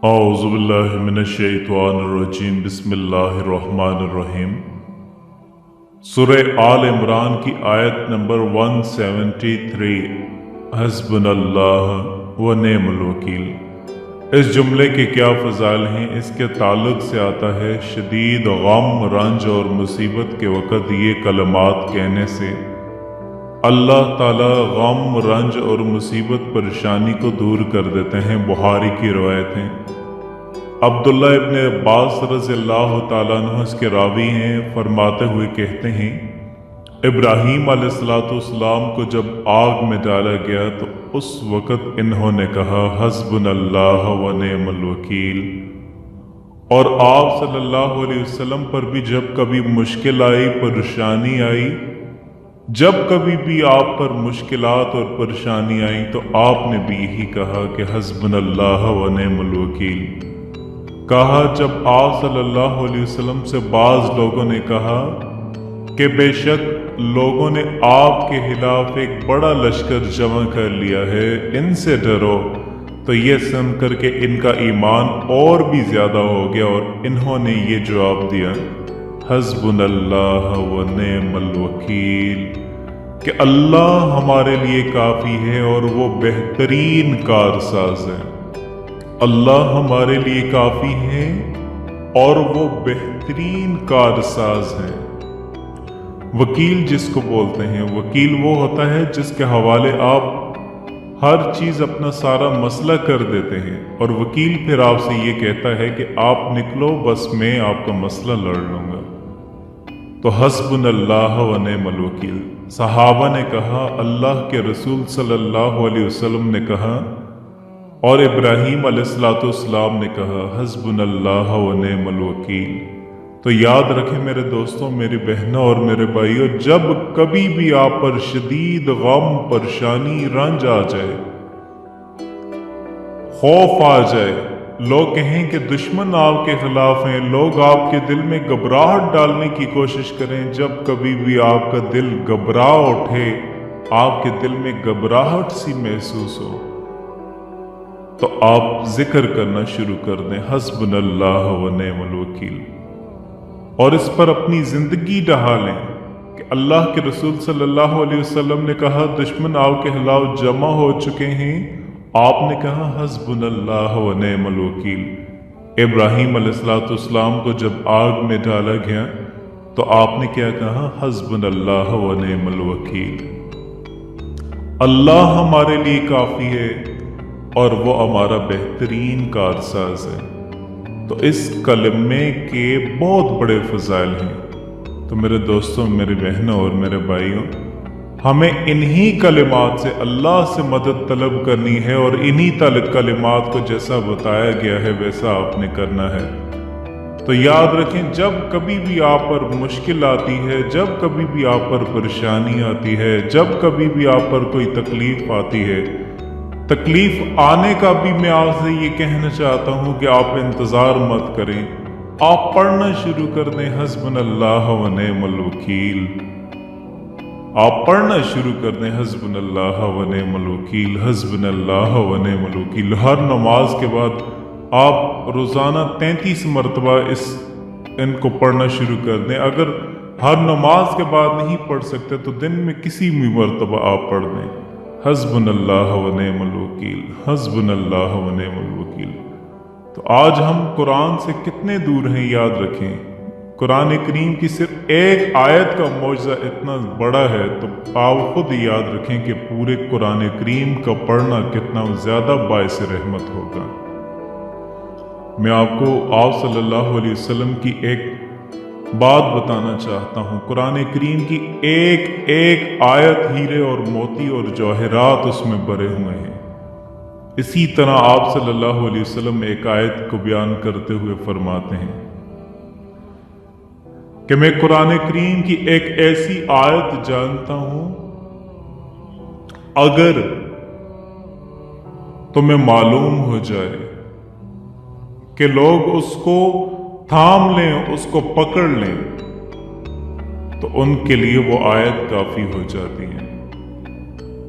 اعوذ باللہ من الشیطان الرجیم بسم اللہ الرحمن الرحیم۔ سورہ آل عمران کی آیت نمبر 173، حسبنا اللہ و نعم الوکیل۔ اس جملے کے کیا فضائل ہیں؟ اس کے تعلق سے آتا ہے شدید غم، رنج اور مصیبت کے وقت یہ کلمات کہنے سے اللہ تعالیٰ غم، رنج اور مصیبت پریشانی کو دور کر دیتے ہیں۔ بخاری کی روایت ہے، عبداللہ ابن عباس رضی اللہ تعالیٰ عنہ اس کے راوی ہیں، فرماتے ہوئے کہتے ہیں ابراہیم علیہ السلام کو جب آگ میں ڈالا گیا تو اس وقت انہوں نے کہا حسبنا اللہ و نعم الوکیل۔ اور آپ صلی اللہ علیہ وسلم پر بھی جب کبھی مشکل آئی، پریشانی آئی، جب کبھی بھی آپ پر مشکلات اور پریشانی آئی تو آپ نے بھی یہی کہا کہ حسبنا اللہ و نعم الوکیل۔ کہا جب آپ صلی اللہ علیہ وسلم سے بعض لوگوں نے کہا کہ بے شک لوگوں نے آپ کے خلاف ایک بڑا لشکر جمع کر لیا ہے، ان سے ڈرو، تو یہ سن کر کے ان کا ایمان اور بھی زیادہ ہو گیا اور انہوں نے یہ جواب دیا حسبنا اللہ و نعم الوکیل، کہ اللہ ہمارے لیے کافی ہے اور وہ بہترین کارساز ہے۔ اللہ ہمارے لیے کافی ہے اور وہ بہترین کارساز ہے۔ وکیل جس کو بولتے ہیں، وکیل وہ ہوتا ہے جس کے حوالے آپ ہر چیز اپنا سارا مسئلہ کر دیتے ہیں، اور وکیل پھر آپ سے یہ کہتا ہے کہ آپ نکلو، بس میں آپ کا مسئلہ لڑ لوں گا۔ تو حسبنا اللہ و نعم الوکیل۔ صحابہ نے کہا، اللہ کے رسول صلی اللہ علیہ وسلم نے کہا، اور ابراہیم علیہ السلام نے کہا حسبنا اللہ و نعم الوکیل۔ تو یاد رکھیں میرے دوستوں، میری بہنوں اور میرے بھائیوں، جب کبھی بھی آپ پر شدید غم، پریشانی، رنج آ جائے، خوف آ جائے، لوگ کہیں کہ دشمن آپ کے خلاف ہیں، لوگ آپ کے دل میں گھبراہٹ ڈالنے کی کوشش کریں، جب کبھی بھی آپ کا دل گھبرا اٹھے، آپ کے دل میں گھبراہٹ سی محسوس ہو، تو آپ ذکر کرنا شروع کر دیں حسبنا اللہ و نعم الوکیل، اور اس پر اپنی زندگی ڈھالیں کہ اللہ کے رسول صلی اللہ علیہ وسلم نے کہا دشمن آپ کے خلاف جمع ہو چکے ہیں، آپ نے کہا حسبنا اللہ و نعم الوکیل۔ ابراہیم علیہ السلام کو جب آگ میں ڈالا گیا تو آپ نے کیا کہا حسبنا اللہ و نعم الوکیل، اللہ ہمارے لیے کافی ہے اور وہ ہمارا بہترین کارساز ہے۔ تو اس کلمے کے بہت بڑے فضائل ہیں۔ تو میرے دوستوں، میری بہنوں اور میرے بھائیوں، ہمیں انہی کلمات سے اللہ سے مدد طلب کرنی ہے، اور انہی کلمات کو جیسا بتایا گیا ہے ویسا آپ نے کرنا ہے۔ تو یاد رکھیں، جب کبھی بھی آپ پر مشکل آتی ہے، جب کبھی بھی آپ پر پریشانی آتی ہے، جب کبھی بھی آپ پر کوئی تکلیف آتی ہے، تکلیف آنے کا بھی میں آپ سے یہ کہنا چاہتا ہوں کہ آپ انتظار مت کریں، آپ پڑھنا شروع کر دیں حسبنا اللہ و نعم الوکیل۔ آپ پڑھنا شروع کر دیں حسبنا اللہ و نعم الوکیل، حسبنا اللہ و نعم الوکیل۔ ہر نماز کے بعد آپ روزانہ 33 مرتبہ ان کو پڑھنا شروع کر دیں۔ اگر ہر نماز کے بعد نہیں پڑھ سکتے تو دن میں کسی بھی مرتبہ آپ پڑھ دیں حسبنا اللہ و نعم الوکیل، حسبنا اللہ و نعم الوکیل۔ تو آج ہم قرآن سے کتنے دور ہیں یاد رکھیں۔ قرآن کریم کی صرف ایک آیت کا معجزہ اتنا بڑا ہے، تو آپ خود یاد رکھیں کہ پورے قرآن کریم کا پڑھنا کتنا زیادہ باعث رحمت ہوگا۔ میں آپ کو آپ صلی اللہ علیہ وسلم کی ایک بات بتانا چاہتا ہوں۔ قرآن کریم کی ایک ایک آیت ہیرے اور موتی اور جواہرات اس میں بھرے ہوئے ہیں۔ اسی طرح آپ صلی اللہ علیہ وسلم ایک آیت کو بیان کرتے ہوئے فرماتے ہیں کہ میں قرآن کریم کی ایک ایسی آیت جانتا ہوں، اگر تمہیں معلوم ہو جائے کہ لوگ اس کو تھام لیں، اس کو پکڑ لیں، تو ان کے لیے وہ آیت کافی ہو جاتی ہے۔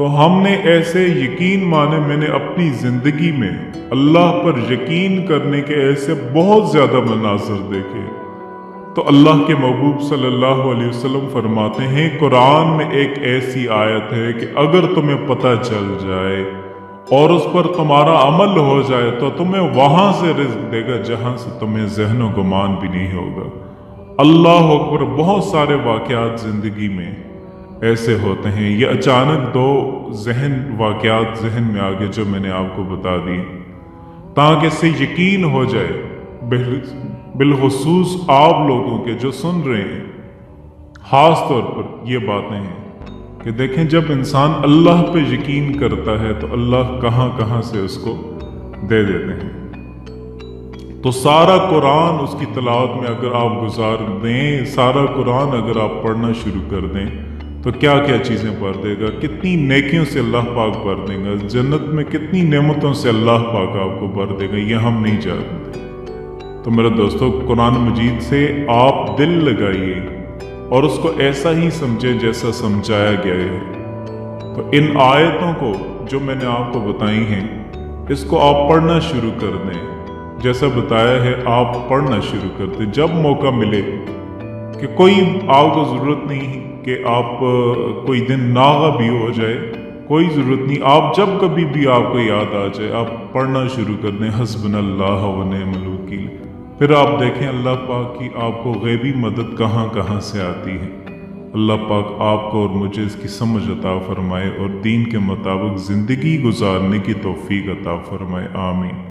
تو ہم نے ایسے یقین مانے، میں نے اپنی زندگی میں اللہ پر یقین کرنے کے ایسے بہت زیادہ مناظر دیکھے۔ تو اللہ کے محبوب صلی اللہ علیہ وسلم فرماتے ہیں قرآن میں ایک ایسی آیت ہے کہ اگر تمہیں پتہ چل جائے اور اس پر تمہارا عمل ہو جائے تو تمہیں وہاں سے رزق دے گا جہاں سے تمہیں ذہن و گمان بھی نہیں ہوگا۔ اللہ اکبر، بہت سارے واقعات زندگی میں ایسے ہوتے ہیں، یہ اچانک دو واقعات ذہن میں آگے جو میں نے آپ کو بتا دی تاکہ اس سے یقین ہو جائے، بالخصوص آپ لوگوں کے جو سن رہے ہیں خاص طور پر یہ باتیں ہیں کہ دیکھیں جب انسان اللہ پہ یقین کرتا ہے تو اللہ کہاں کہاں سے اس کو دے دیتے ہیں۔ تو سارا قرآن اس کی تلاوت میں اگر آپ گزار دیں، سارا قرآن اگر آپ پڑھنا شروع کر دیں تو کیا کیا چیزیں بھر دے گا، کتنی نیکیوں سے اللہ پاک بھر دے گا، جنت میں کتنی نعمتوں سے اللہ پاک آپ کو بھر دے گا، یہ ہم نہیں جانتے۔ تو میرے دوستو، قرآن مجید سے آپ دل لگائیے اور اس کو ایسا ہی سمجھیں جیسا سمجھایا گیا ہے۔ تو ان آیتوں کو جو میں نے آپ کو بتائی ہیں اس کو آپ پڑھنا شروع کر دیں، جیسا بتایا ہے آپ پڑھنا شروع کر دیں۔ جب موقع ملے کہ کوئی آپ کو ضرورت نہیں کہ آپ کوئی دن ناغہ بھی ہو جائے، کوئی ضرورت نہیں، آپ جب کبھی بھی آپ کو یاد آ جائے آپ پڑھنا شروع کر دیں حسبنا اللہ و نعم الوکیل۔ پھر آپ دیکھیں اللہ پاک کی آپ کو غیبی مدد کہاں کہاں سے آتی ہے۔ اللہ پاک آپ کو اور مجھے اس کی سمجھ عطا فرمائے اور دین کے مطابق زندگی گزارنے کی توفیق عطا فرمائے، آمین۔